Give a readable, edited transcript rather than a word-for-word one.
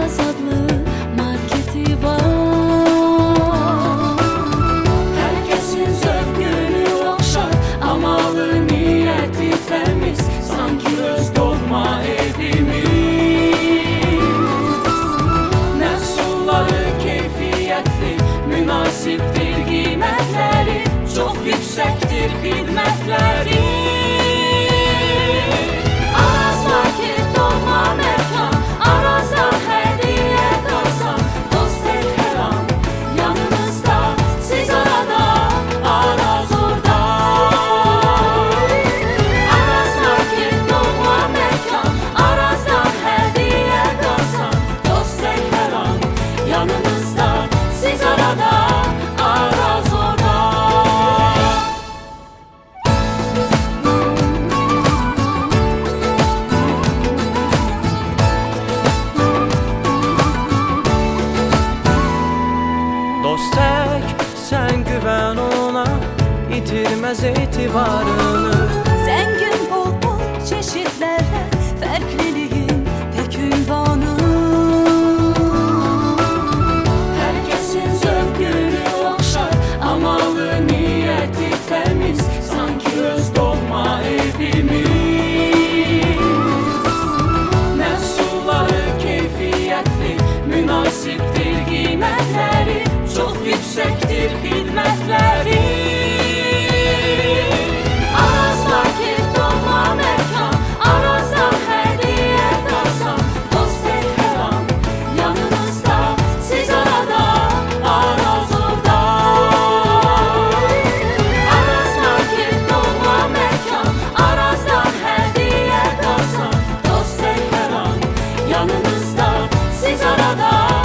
Araz adlı marketi var. Herkesin zövqünü oxşar, amalı niyeti təmiz, sanki öz doğma evimiz. Məhsulları keyfiyyətli, münasibdir qiymətləri, çox yüksəkdir xidmətləri. Araz market doğma məkan, Arazda hədiyyə qazan, dost el hər an yanınızda, siz orada, Araz orada. Araz market doğma məkan, Arazda hədiyyə qazan, dost el hər an yanınızda, siz orada, Araz orada. Dost tək, sən güvən ona, itirməz etibarını. Zengin bol bol çeşitlerle farklılığın tek ünvanı. Herkesin zövqünü oxşar, amalı niyeti təmiz, sanki öz doğma evimiz. Məhsulları keyfiyyətli, münasibdir qiymətləri, çox yüksəkdir xidmətləri. Araz market doğma məkan, Arazda hədiyyə qazan, dost el hər an yanınızda, siz orada, Araz orada. Araz market doğma məkan, Arazda hədiyyə qazan, dost el hər an yanınızda, siz orada.